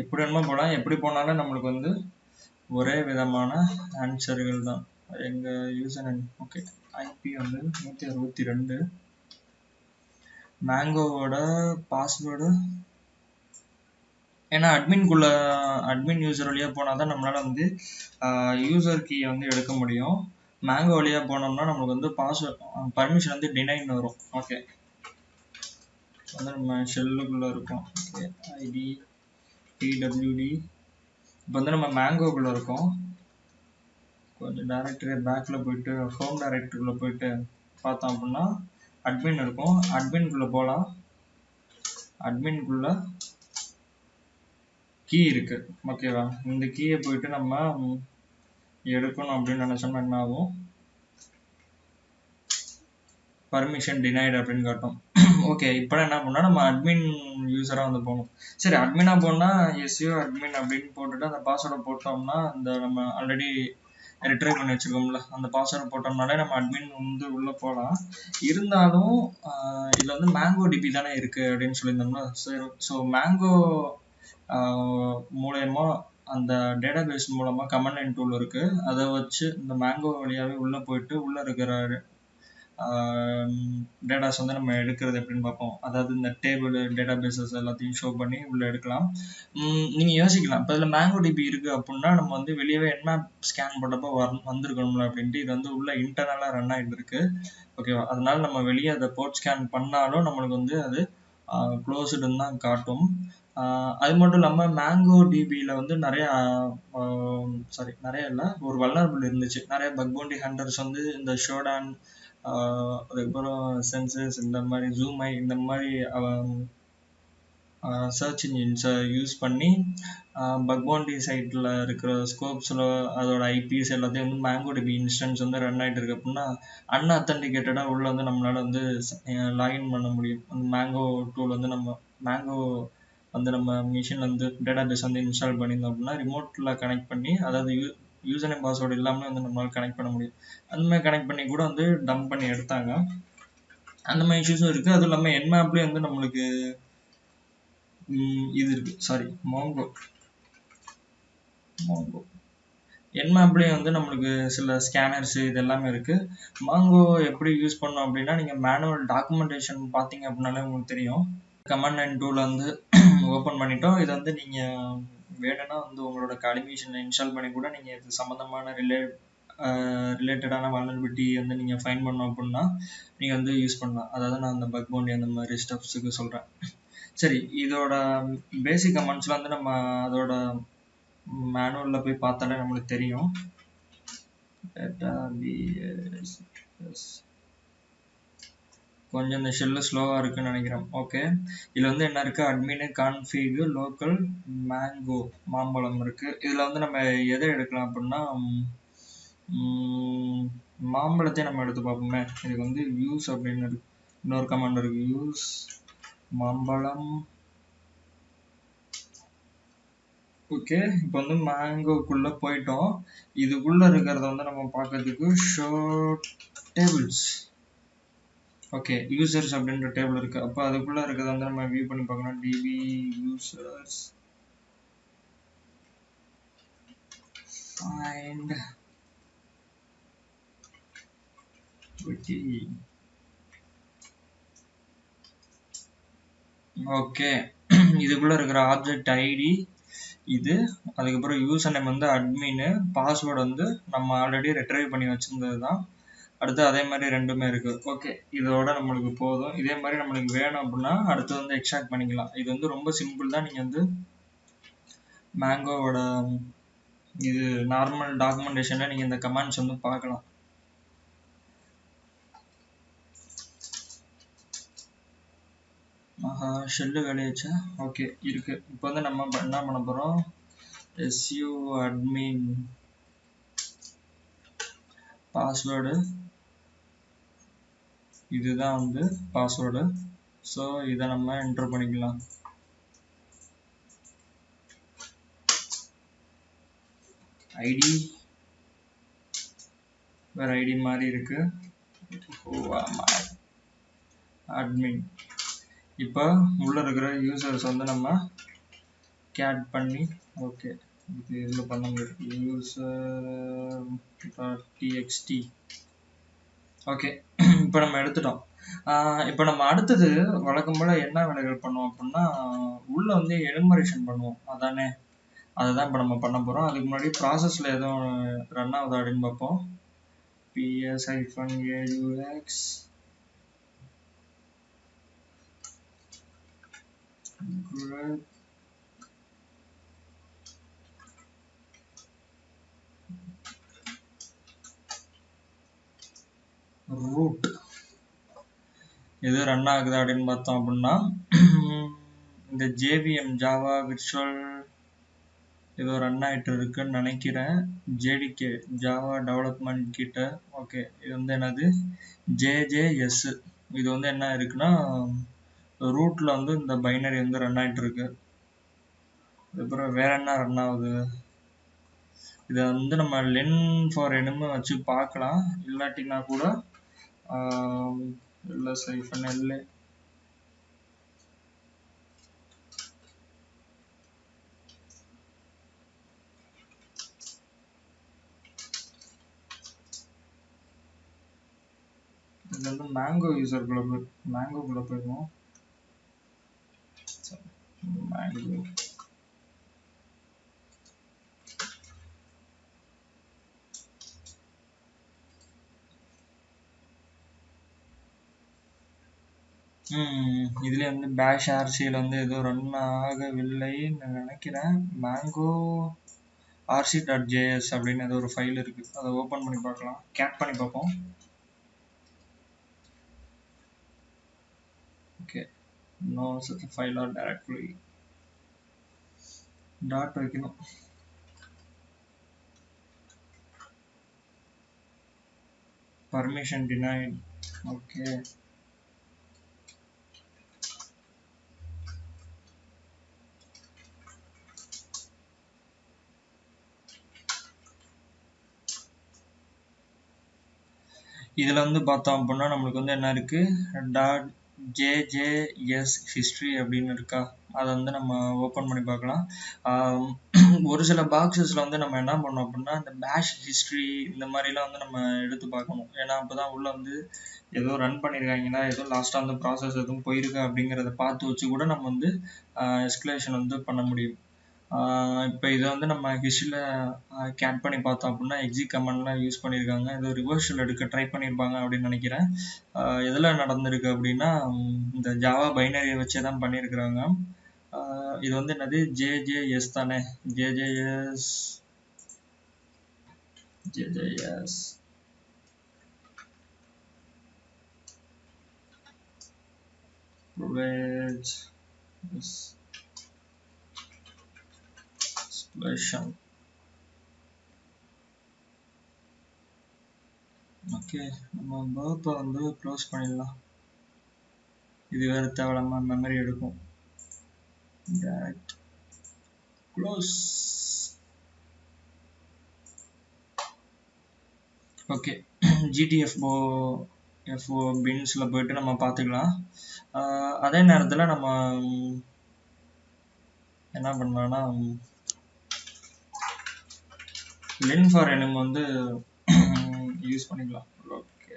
எப்படி வேணுமோ போகலாம். எப்படி போனாலும் நம்மளுக்கு வந்து ஒரே விதமான ஆன்சர்கள் தான். எங்கள் யூசர் நேம் ஓகே, ஐபி வந்து 162. மேங்கோவோட பாஸ்வேர்டு, ஏன்னா அட்மின் யூசர் வழியாக போனால் தான் நம்மளால் வந்து யூசர் கீயை வந்து எடுக்க முடியும். மேங்கோ வழியாக போனோம்னா நம்மளுக்கு வந்து பாஸ்வேர்ட் பர்மிஷன் வந்து டினைன்னு வரும். ஓகே, வந்து நம்ம ஷெல்லுக்குள்ளே இருக்கோம். Okay, ID DWD. இப்போ வந்து நம்ம மேங்கோக்குள்ளே இருக்கோம். கொஞ்சம் டைரக்டரி பேக்கில் போயிட்டு ஹோம் டைரக்டரிக்குள்ளே போயிட்டு பார்த்தோம் அப்படின்னா அட்மின் இருக்கும். அட்மின்குள்ளே போகலாம். அட்மின்குள்ளே கீ இருக்கு. ஓகேவா, இந்த கீயை போயிட்டு நம்ம எடுக்கணும் அப்படின்னு நினைச்சோம்னா என்ன ஆகும், பர்மிஷன் டினைடு அப்படின்னு காட்டும். ஓகே, இப்போ என்ன பண்ணால் நம்ம அட்மின் யூஸராக வந்து போகணும். சரி, அட்மினாக போனால் எஸ்யூ அட்மின் அப்படின்னு போட்டுட்டு அந்த பாஸ்வேர்டை போட்டோம்னா, அந்த நம்ம ஆல்ரெடி ரிட்ரைவ் பண்ணி வச்சுருக்கோம்ல, அந்த பாஸ்வேர்டை போட்டோம்னாலே நம்ம அட்மின் வந்து உள்ளே போகலாம். இருந்தாலும் இதில் வந்து மேங்கோ டிபி தானே இருக்குது அப்படின்னு சொல்லியிருந்தோம்னா, சரி, ஸோ மேங்கோ மூலயமா அந்த டேட்டாபேஸ் மூலமாக கமாண்ட் லைன் டூல் இருக்குது. அதை வச்சு இந்த மேங்கோ வழியாகவே உள்ளே போயிட்டு உள்ளே இருக்கிற டேட்டாஸ் வந்து நம்ம எடுக்கிறது எப்படின்னு பார்ப்போம். அதாவது இந்த டேபிள் டேட்டாபேஸஸ் எல்லாத்தையும் ஷோ பண்ணி உள்ளே எடுக்கலாம். நீங்கள் யோசிக்கலாம், இப்போ இதில் மேங்கோ டிபி இருக்குது அப்படின்னா நம்ம வந்து வெளியவே என்மேப் ஸ்கேன் பண்ணப்போ வந்திருக்கணும்ல அப்படின்ட்டு. இது வந்து உள்ள இன்டர்னலாக ரன் ஆகிட்டு இருக்கு. ஓகேவா, அதனால நம்ம வெளியே அதை போர்ட் ஸ்கேன் பண்ணாலும் நம்மளுக்கு வந்து அது க்ளோஸ்டுன்னு தான் காட்டும். அது மட்டும் இல்லாமல் மேங்கோ டிபியில் வந்து நிறைய இல்லை, ஒரு வல்னரபிள் இருந்துச்சு. நிறைய பக் பவுண்டி ஹண்டர்ஸ் வந்து இந்த ஷோடான், அதுக்கப்புறம் சென்சஸ், இந்த மாதிரி ஜூமை, இந்த மாதிரி சர்ச் இன்ஜின்ஸை யூஸ் பண்ணி பக் பவுண்டி சைட்டில் இருக்கிற ஸ்கோப்ஸில் அதோட ஐபிஎஸ் எல்லாத்தையும் வந்து மேங்கோ டிபி இன்ஸ்டன்ஸ் வந்து ரன் ஆகிட்டு இருக்கு அப்படின்னா அன்அத்தன்டிகேட்டடாக உள்ள வந்து நம்மளால் வந்து லாகின் பண்ண முடியும். அந்த மேங்கோ டூல் வந்து மேங்கோ வந்து நம்ம மிஷினில் வந்து டேட்டாபேஸ் வந்து இன்ஸ்டால் பண்ணியிருந்தோம் அப்படின்னா ரிமோட்டில் கனெக்ட் பண்ணி, அதாவது யூசர் நேம் பாஸ்வேர்டு இல்லாமல் வந்து நம்மளால் கனெக்ட் பண்ண முடியும். அந்த மாதிரி கனெக்ட் பண்ணி கூட வந்து டம்ப் பண்ணி எடுத்தாங்க. அந்த மாதிரி இஷ்யூஸும் இருக்குது. அதுவும் இல்லாமல் என்மேப்லேயே வந்து நம்மளுக்கு இது இருக்குது, சாரி மோங்கோ என்மேப்லேயும் வந்து நம்மளுக்கு சில ஸ்கேனர்ஸு இது எல்லாமே இருக்குது. மாங்கோ எப்படி யூஸ் பண்ணோம் அப்படின்னா, நீங்கள் மேனுவல் டாக்குமெண்டேஷன் பார்த்தீங்க அப்படின்னாலே உங்களுக்கு தெரியும். கமாண்ட் லைன் டூல் வந்து ஓப்பன் பண்ணிட்டோம். இதை வந்து நீங்கள் வேணும்னா வந்து உங்களோட காலிமிஷனில் இன்ஸ்டால் பண்ணி கூட நீங்கள் இது சம்மந்தமான ரிலேட்டடான வல்னரபிலிட்டி வந்து நீங்கள் ஃபைன் பண்ணோம் அப்படின்னா நீங்கள் வந்து யூஸ் பண்ணலாம். அதாவது நான் அந்த பக் பவுண்டி அந்த மாதிரி ஸ்டெப்ஸுக்கு சொல்கிறேன். சரி, இதோட பேசிக் கமெண்ட்ஸ்லாம் வந்து நம்ம அதோட மேனுவலில் போய் பார்த்தாலே நம்மளுக்கு தெரியும். கொஞ்சம் இந்த ஷெல்லு ஸ்லோவாக இருக்குன்னு நினைக்கிறேன். ஓகே, இதில் வந்து என்ன இருக்குது, அட்மினு, கான்ஃபிகு, லோக்கல், மேங்கோ, மாம்பழம் இருக்குது. இதில் வந்து நம்ம எதை எடுக்கலாம் அப்படின்னா மாம்பழத்தை நம்ம எடுத்து பார்ப்போமே. இதுக்கு வந்து யூஸ் அப்படின்னு இருக்கு, இன்னொரு கமாண்ட் இருக்கு, யூஸ் மாம்பழம். ஓகே, இப்போ வந்து மேங்கோக்குள்ள போயிட்டோம். இதுக்குள்ள இருக்கிறத வந்து நம்ம பார்க்கறதுக்கு ஷோ டேபிள்ஸ். ஓகே, யூசர்ஸ் அப்படின்ற டேபிள் இருக்கு. அப்போ அதுக்குள்ள இருக்கிறத வந்து நம்ம வியூ பண்ணி பார்க்கணும். DB users find wiki. Okay, இதுக்குள்ள இருக்கிற ஆப்ஜெக்ட் ஐடி இது, அதுக்கப்புறம் யூசர் நேம் வந்து அட்மின், பாஸ்வேர்டு வந்து நம்ம ஆல்ரெடி ரெட்ரைவ் பண்ணி வச்சிருந்தது தான். அடுத்து அதே மாதிரி ரெண்டுமே இருக்கு. ஓகே, இதோட நம்மளுக்கு போதும். இதே மாதிரி நம்மளுக்கு வேணும் அப்படின்னா அடுத்து வந்து எக்ஸ்ட்ராக்ட் பண்ணிக்கலாம். இது வந்து ரொம்ப சிம்பிள் தான். நீங்க வந்து மேங்கோவோட இது நார்மல் டாக்குமெண்டேஷன்ல நீங்க இந்த கமாண்ட்ஸ் வந்து பார்க்கலாம். ஷெல்லு வேலையாச்சா? ஓகே இருக்கு. இப்போ வந்து நம்ம என்ன பண்ண போறோம், su admin பாஸ்வேர்டு, இதுதான் வந்து பாஸ்வேர்டு. ஸோ இதை நம்ம என்டர் பண்ணிக்கலாம். ஐடி வேற ஐடி மாதிரி இருக்கு, அட்மின். இப்போ உள்ள இருக்கிற யூசர்ஸ் வந்து நம்ம கேட் பண்ணி, ஓகே இது இதில் பண்ண முடியும், யூசர் txt. ஓகே, இப்போ நம்ம எடுத்துட்டோம். இப்போ நம்ம அடுத்தது வழக்கம் போல என்ன வேலைகள் பண்ணுவோம் அப்படின்னா, உள்ள வந்து எனுமரேஷன் பண்ணுவோம் அதானே. அதுதான் இப்போ நம்ம பண்ண போகிறோம். அதுக்கு முன்னாடி ப்ராசஸில் எதுவும் ரன் ஆகுதா அப்படின்னு பார்ப்போம். ps-aux root எது ரன் ஆகுது அப்படின்னு பார்த்தோம் அப்படின்னா, இந்த JVM ஜாவா விர்ச்சுவல் ஏதோ ரன் ஆகிட்டு இருக்குன்னு நினைக்கிறேன். JDK ஜாவா டெவலப்மெண்ட் கிட்ட. ஓகே, இது வந்து என்னது, JJS. இது வந்து என்ன இருக்குன்னா, ரூட்ல வந்து இந்த பைனரி வந்து ரன் ஆகிட்டு இருக்கு. அதுக்கப்புறம் வேற என்ன ரன் ஆகுது, இதை வந்து நம்ம லென் ஃபார் எனுமு வச்சு பார்க்கலாம். இல்லாட்டினா கூட -l இது வந்து மேங்கோ யூசருக்குள்ள மேங்கோக்குள்ள போயிடுவோம். மேங்கோ இதுல வந்து பேஷ் ஆர்சியில் வந்து எதுவும் ரன் ஆகவில்லைன்னு நினைக்கிறேன். மேங்கோ rc.js அப்படின்னு ஏதோ ஒரு ஃபைல் இருக்கு, அதை ஓப்பன் பண்ணி பார்க்கலாம், கேட் பண்ணி பார்ப்போம். Okay, no such file or directory. Dot வைக்கணும். Permission denied. ஓகே, இதுல வந்து பார்த்தோம் அப்படின்னா நம்மளுக்கு வந்து என்ன இருக்கு, டாட் JJS ஹிஸ்ட்ரி அப்படின்னு இருக்கா, அதை வந்து நம்ம ஓப்பன் பண்ணி பார்க்கலாம். ஒரு சில பாக்ஸஸில் வந்து நம்ம என்ன பண்ணோம் அப்படின்னா, இந்த பேஷ் ஹிஸ்ட்ரி இந்த மாதிரிலாம் வந்து நம்ம எடுத்து பார்க்கணும். ஏன்னா அப்போ தான் உள்ள வந்து ஏதோ ரன் பண்ணியிருக்காங்களா, ஏதோ லாஸ்ட்டாக வந்து ப்ராசஸ் எதுவும் போயிருக்கா அப்படிங்கிறத பார்த்து வச்சு கூட நம்ம வந்து எஸ்கலேஷன் வந்து பண்ண முடியும். இப்போ இதை வந்து நம்ம ஹிஸ்ட்ரியில் கேட் பண்ணி பார்த்தோம் அப்படின்னா எக்ஸிட் கமெண்ட்லாம் யூஸ் பண்ணியிருக்காங்க. ஏதோ ரிவர்ஷல் எடுக்க ட்ரை பண்ணியிருப்பாங்க அப்படின்னு நினைக்கிறேன். எதில் நடந்திருக்கு அப்படின்னா, இந்த ஜாவா பைனரியை வச்சே தான் பண்ணியிருக்கிறாங்க. இது வந்து என்னது, JJS தானே, JJS ஓகே, நம்ம பர்ப்பை வந்து க்ளோஸ் பண்ணிடலாம். இது வேறு தேவையில்லாம மெமரி எடுக்கும். Direct close. ஓகே, ஜிடிஎஃப்ஓ பின்ஸில் போயிட்டு நம்ம பார்த்துக்கலாம். அதே நேரத்தில் நம்ம என்ன பண்ணலாம்னா லென் ஃபார் எனிம் வந்து யூஸ் பண்ணிக்கலாம். Okay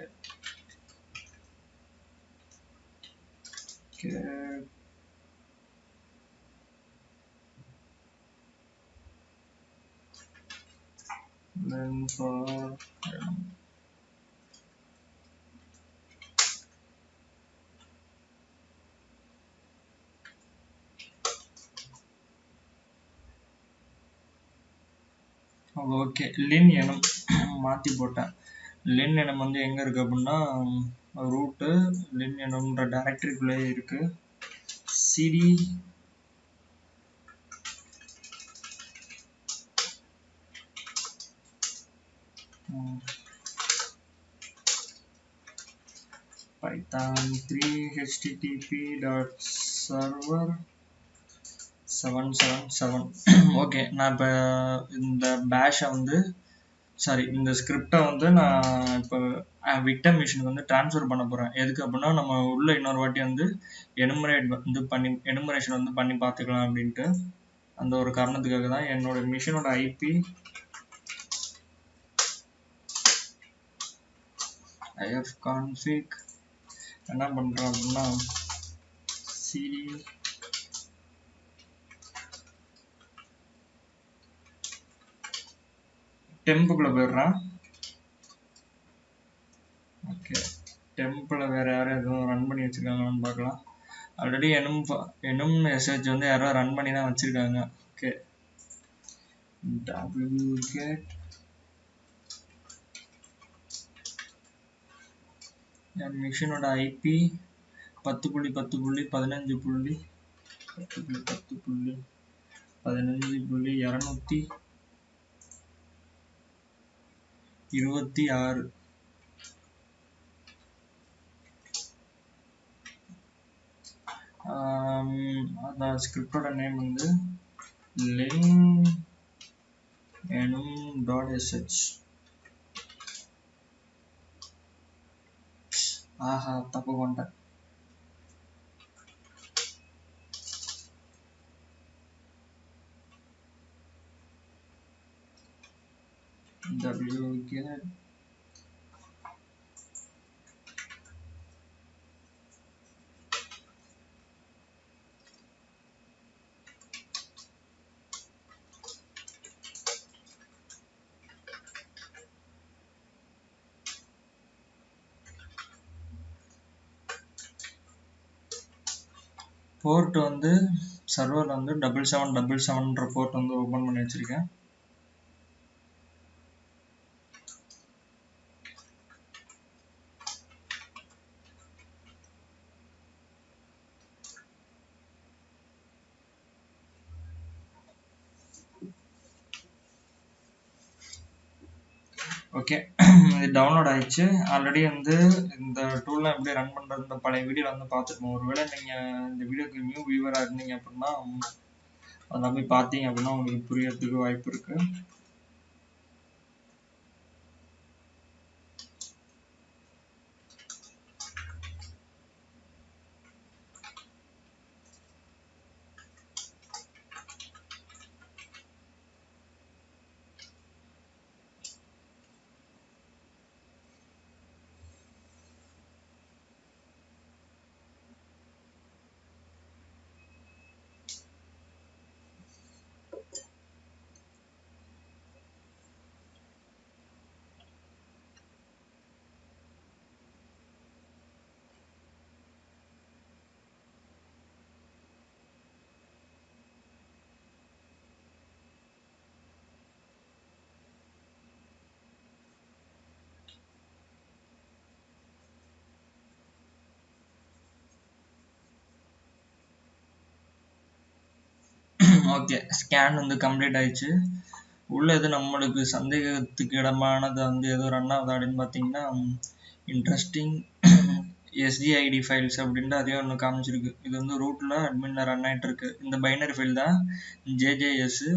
okay, len for okay, லின் எனும் மாற்றி போட்டேன். லின் எனும் வந்து எங்கே இருக்குது அப்படின்னா ரூட்டு லின் எனும்ன்ற டைரக்டரிக்குள்ளே இருக்குது. CD python 3 http.server 777. ஓகே, நான் இப்போ இந்த பேஷை வந்து இந்த ஸ்கிரிப்டை வந்து நான் இப்போ விக்டம் மிஷினுக்கு வந்து ட்ரான்ஸ்ஃபர் பண்ண போகிறேன். எதுக்கு அப்படின்னா நம்ம உள்ள இன்னொரு வாட்டி வந்து எனுமரேஷன் வந்து பண்ணி பார்த்துக்கலாம் அப்படின்ட்டு. அந்த ஒரு காரணத்துக்காக தான் என்னோட மிஷினோட ஐபி ifconfig என்ன பண்ணுறோம் அப்படின்னா cd டெம்புக்குள்ளே போயிடுறேன். ஓகே, டெம்பில் வேறு யாரும் எதுவும் ரன் பண்ணி வச்சுருக்காங்கன்னு பார்க்கலாம். ஆல்ரெடி எனும் மெசேஜ் வந்து யாரோ ரன் பண்ணி தான் வச்சுருக்காங்க. ஓகே, wget என் மிஷினோட ஐபி 10.10.10.10.226. அந்த ஸ்கிரிப்டோட நேம் வந்து len enum.sh. ஆஹா, தப்பு பண்ணிட்டேன். wget போர்ட் வந்து சர்வரில் வந்து 7777ன்ற போர்ட் வந்து ஓப்பன் பண்ணி வச்சுருக்கேன். ஓகே, இது டவுன்லோட் ஆயிடுச்சு. ஆல்ரெடி வந்து இந்த டூல்லாம் எப்படி ரன் பண்ணுறது இந்த பழைய வீடியோவில் வந்து பார்த்துருப்போம். ஒருவேளை நீங்கள் இந்த வீடியோக்கு நியூ வியூவராக இருந்தீங்க அப்படின்னா அதெல்லாம் போய் பார்த்தீங்க அப்படின்னா உங்களுக்கு புரியறதுக்கு வாய்ப்பு இருக்குது. ஓகே, ஸ்கேன் வந்து கம்ப்ளீட் ஆயிடுச்சு. உள்ள எது நம்மளுக்கு சந்தேகத்துக்கு இடமானது வந்து எதுவும் ரன் ஆகுது அப்படின்னு பார்த்தீங்கன்னா இன்ட்ரெஸ்டிங் எஸ்டிஐடி ஃபைல்ஸ் அப்படின்ட்டு அதே ஒன்று காமிச்சிருக்கு. இது வந்து ரூட்டில் அட்மினில் ரன் ஆகிட்டு இருக்கு. இந்த பைனரி ஃபைல் தான் ஜேஜேஎஸ்.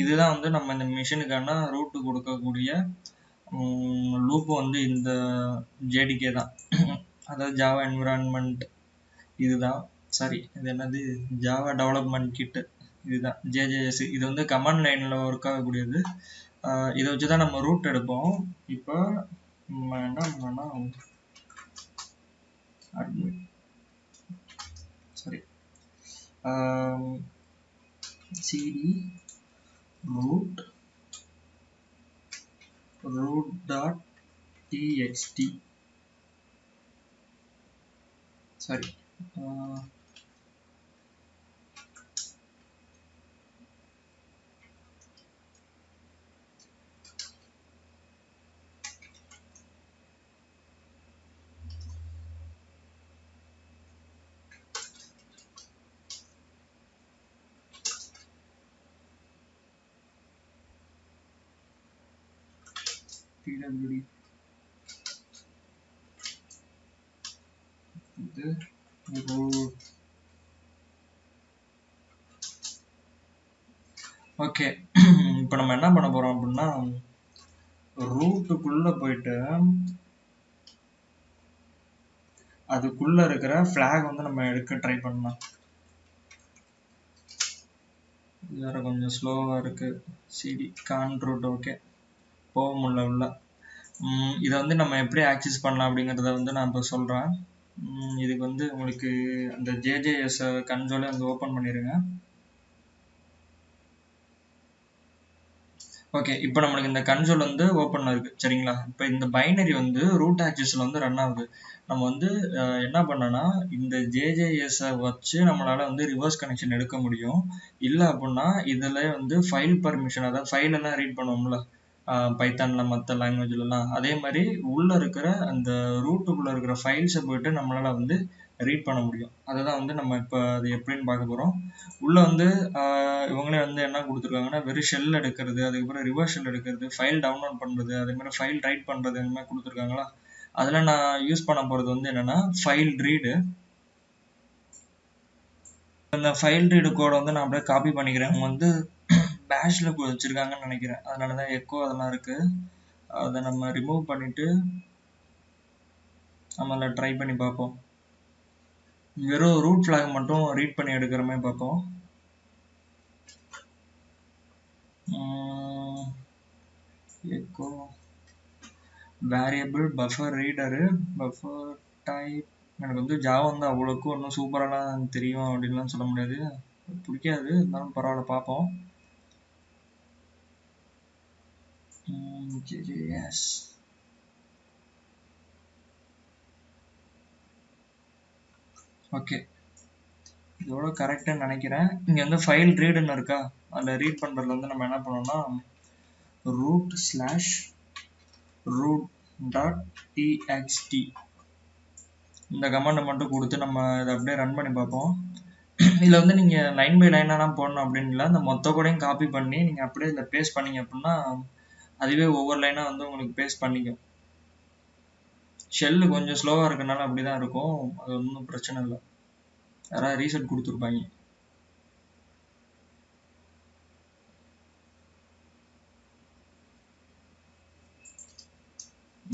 இதுதான் வந்து நம்ம இந்த மிஷினுக்கான ரூட்டு கொடுக்கக்கூடிய லூப்பு வந்து இந்த ஜேடிகே தான். அதாவது ஜாவா என்விரான்மெண்ட் இதுதான். சாரி, இது என்னது, ஜாவா டெவலப்மெண்ட் கிட்டு இதுதான் ஜேஜேஎஸ். இது வந்து கமாண்ட் லைனில் ஒர்க் ஆகக்கூடியது. இதை வச்சு தான் நம்ம ரூட் எடுப்போம். இப்போ நம்ம என்ன பண்ணோம்னா admin sorry cd root.txt sorry pwd இது root. ஓகே, இப்போ நம்ம என்ன பண்ண போறோம் அப்படின்னா ரூட்டுக்குள்ள போயிட்டு அதுக்குள்ள இருக்கிற ஃபிளாக் வந்து நம்ம எடுக்க ட்ரை பண்ணலாம். வேற கொஞ்சம் ஸ்லோவா இருக்கு. சிடி கான்ட்ரூட் ஓகே, போக முடியல உள்ள. இதை வந்து நம்ம எப்படி ஆக்சஸ் பண்ணலாம் அப்படிங்கிறத வந்து நான் இப்போ சொல்கிறேன். இதுக்கு வந்து உங்களுக்கு அந்த ஜேஜேஎஸ் கன்சோலை வந்து ஓப்பன் பண்ணிடுங்க. ஓகே, இப்போ நம்மளுக்கு இந்த கன்சோல் வந்து ஓப்பனில் இருக்குது சரிங்களா. இப்போ இந்த பைனரி வந்து ரூட் ஆக்சஸில் வந்து ரன் ஆகுது. நம்ம வந்து என்ன பண்ணோன்னா இந்த ஜேஜேஎஸை வச்சு நம்மளால் வந்து ரிவர்ஸ் கனெக்ஷன் எடுக்க முடியும். இல்லை அப்படின்னா இதில் வந்து ஃபைல் பர்மிஷன், அதாவது ஃபைலெல்லாம் ரீட் பண்ணுவோம்ல பைத்தானில் மற்ற லாங்குவேஜ்லலாம், அதே மாதிரி உள்ளே இருக்கிற அந்த ரூட்டுக்குள்ளே இருக்கிற ஃபைல்ஸை போய்ட்டு நம்மளால் வந்து ரீட் பண்ண முடியும். அதை தான் வந்து நம்ம இப்போ அது எப்படின்னு பார்க்க போகிறோம். உள்ளே வந்து இவங்களே வந்து என்ன கொடுத்துருக்காங்கன்னா வெறும் ஷெல் எடுக்கிறது, அதுக்கப்புறம் ரிவர்ஸ் ஷெல் எடுக்கிறது, ஃபைல் டவுன்லோட் பண்ணுறது, அதேமாதிரி ஃபைல் ரைட் பண்ணுறது, இந்த மாதிரி கொடுத்துருக்காங்களா. அதில் நான் யூஸ் பண்ண போகிறது வந்து என்னென்னா ஃபைல் ரீடு. இந்த ஃபைல் ரீடு கோடை வந்து நான் அப்படியே காப்பி பண்ணிக்கிறேன். அவங்க வந்து பேஷில் வச்சுருக்காங்கன்னு நினைக்கிறேன், அதனால தான் எக்கோ அதெல்லாம் இருக்குது. அதை நம்ம ரிமூவ் பண்ணிவிட்டு நம்மள ட்ரை பண்ணி பார்ப்போம். வெறும் ரூட் ஃபிளாக் மட்டும் ரீட் பண்ணி எடுக்கிற மாதிரி பார்ப்போம். Echo variable buffer reader buffer type. எனக்கு வந்து ஜாவா வந்து அவ்வளோக்கும் ஒன்றும் சூப்பராலாம் தெரியும் அப்படின்லாம் சொல்ல முடியாது, பிடிக்காது, இருந்தாலும் பரவாயில்ல பார்ப்போம். ஜேஜேஎஸ் ஓகே, இதோட கரெக்டாக நினைக்கிறேன். இங்கே வந்து ஃபைல் ரீடுன்னு இருக்கா, அதில் ரீட் பண்ணுறதுல வந்து நம்ம என்ன பண்ணோம்னா root/root.txt இந்த கமாண்டை மட்டும் கொடுத்து நம்ம இதை அப்படியே ரன் பண்ணி பார்ப்போம். இதில் வந்து நீங்கள் லைன் பை லைனாலாம் போடணும் அப்படின்னு இல்லை, இந்த மொத்த கூடையும் காப்பி பண்ணி நீங்கள் அப்படியே இதில் பேஸ்ட் பண்ணிங்க அப்படின்னா அதுவே ஒவ்வொரு லைனாக வந்து உங்களுக்கு பேஸ்ட் பண்ணிக்கும். ஷெல்லு கொஞ்சம் ஸ்லோவாக இருக்கனால அப்படி தான் இருக்கும், அது ஒன்றும் பிரச்சனை இல்லை. யாராவது ரீசெட் கொடுத்துருப்பாங்க.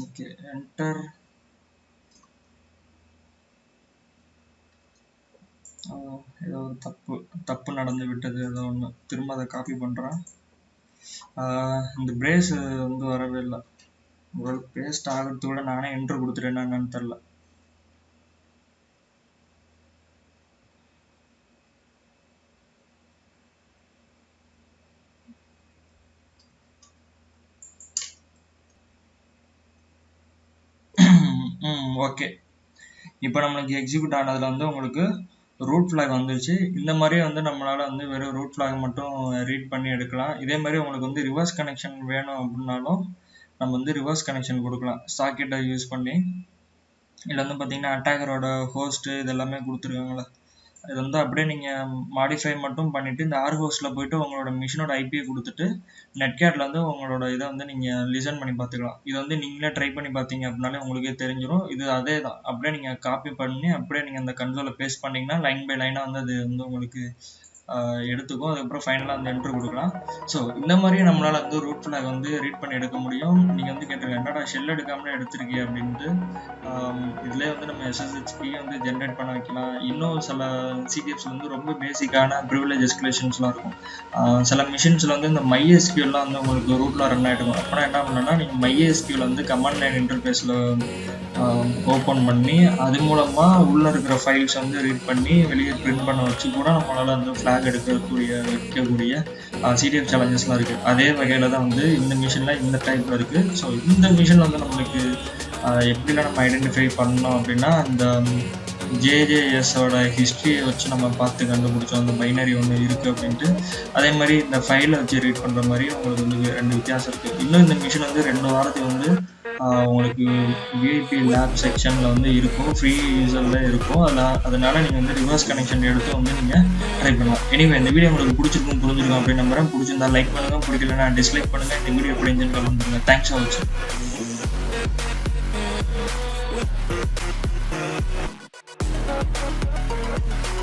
Okay, enter. ஏதோ ஒரு தப்பு நடந்து விட்டது, ஏதோ ஒன்று. திரும்ப அதை காப்பி பண்ணுறேன். இந்த பிரேஸ் வந்து வரவே இல்லை. ஒரு பேஸ்ட் ஆகிறத விட நானே என்ட்ரு கொடுத்துட்டேன்னா என்னன்னு தெரில. ஓகே, இப்போ நம்மளுக்கு எக்ஸிக்யூட் ஆனதில் வந்து உங்களுக்கு ரூட் ஃபிளாக் வந்துருச்சு. இந்த மாதிரி வந்து நம்மளால் வந்து வெறும் ரூட் ஃபிளாக் மட்டும் ரீட் பண்ணி எடுக்கலாம். இதே மாதிரி உங்களுக்கு வந்து ரிவர்ஸ் கனெக்ஷன் வேணும் அப்படின்னாலும் நம்ம வந்து ரிவர்ஸ் கனெக்ஷன் கொடுக்கலாம் சாக்கெட்டை யூஸ் பண்ணி. இதில் வந்து பார்த்தீங்கன்னா அட்டாக்கரோட ஹோஸ்ட்டு இது எல்லாமே கொடுத்துருக்காங்களா, இது வந்து அப்படியே நீங்கள் மாடிஃபை மட்டும் பண்ணிவிட்டு இந்த ஆர்ஹோஸில் போயிட்டு உங்களோட மிஷினோட ஐபியை கொடுத்துட்டு நெட்கேட்டில் வந்து உங்களோட இதை வந்து நீங்கள் லிசன் பண்ணி பார்த்துக்கலாம். இது வந்து நீங்களே ட்ரை பண்ணி பார்த்தீங்க அப்படின்னாலே உங்களுக்கே தெரிஞ்சிடும். இது அதே தான், அப்படியே நீங்கள் காப்பி பண்ணி அப்படியே நீங்கள் அந்த கன்சோலில் பேஸ்ட் பண்ணிங்கன்னா லைன் பை லைனாக வந்து அது வந்து உங்களுக்கு எடுத்துக்கும். அதுக்கப்புறம் ஃபைனலாக வந்து என்ட்ரு கொடுக்கலாம். ஸோ இந்த மாதிரியே நம்மளால் வந்து ரூட் ஃப்ளாக் வந்து ரீட் பண்ணி எடுக்க முடியும். நீங்கள் வந்து கேட்டிருக்க என்னடா ஷெல் எடுக்காமலே எடுத்திருக்கீங்க அப்படின்ட்டு. இதிலே வந்து நம்ம எஸ்எஸ்ஹெச்பி வந்து ஜென்ரேட் பண்ண வைக்கலாம். இன்னும் சில சிடிஎஃப்ஸில் வந்து ரொம்ப பேசிக்கான ப்ரிவிலேஜ் எஸ்கலேஷன்ஸ்லாம் இருக்கும். சில மிஷின்ஸில் வந்து இந்த MySQLலாம் வந்து உங்களுக்கு ரூட்டில் ரன் ஆகிட்டு அப்போனா என்ன பண்ணணும்னா நீங்கள் MySQL வந்து கமாண்ட் லைன் இன்டர்ஃபேஸில் ஓப்பன் பண்ணி அது மூலமாக உள்ளே இருக்கிற ஃபைல்ஸ் வந்து ரீட் பண்ணி வெளியே பிரிண்ட் பண்ண வச்சு கூட நம்மளால் வந்து ஃப்ளாக் வைக்கக்கூடிய சிடிஎஃப் சேலஞ்சஸ்லாம் இருக்குது. அதே வகையில் தான் வந்து இந்த மிஷினில் இந்த டைப்பில் இருக்குது. ஸோ இந்த மிஷினில் வந்து நம்மளுக்கு எப்படிலாம் நம்ம ஐடென்டிஃபை பண்ணோம் அப்படின்னா அந்த ஜேஜேஎஸோட ஹிஸ்ட்ரியை வச்சு நம்ம பார்த்து கண்டுபிடிச்சோம் அந்த பைனரி ஒன்று இருக்குது அப்படின்ட்டு. அதே மாதிரி இந்த ஃபைலை வச்சு ரீட் பண்ணுற மாதிரி உங்களுக்கு வந்து 2 வித்தியாசம் இருக்குது. இன்னும் இந்த மிஷின் வந்து 2 வாரத்துக்கு வந்து உங்களுக்கு விஐபி லேப் செக்ஷனில் வந்து இருக்கும், ஃப்ரீ யூஸரில் இருக்கும். அதனால் நீங்கள் வந்து ரிவர்ஸ் கனெக்ஷன் எடுத்து வந்து நீங்கள் ட்ரை பண்ணலாம். எனிவே இந்த வீடியோ உங்களுக்கு பிடிச்சிருக்கும் புரிஞ்சிருக்கும் அப்படின்னு நம்புறேன். பிடிச்சிருந்தா லைக் பண்ணுங்கள், பிடிக்கலன்னா டிஸ்லைக் பண்ணுங்கள். இந்த வீடியோ எப்படி இருந்துன்னு கமெண்ட் பண்ணுங்கள். தேங்க்ஸ் ஃபார் வாட்சிங்.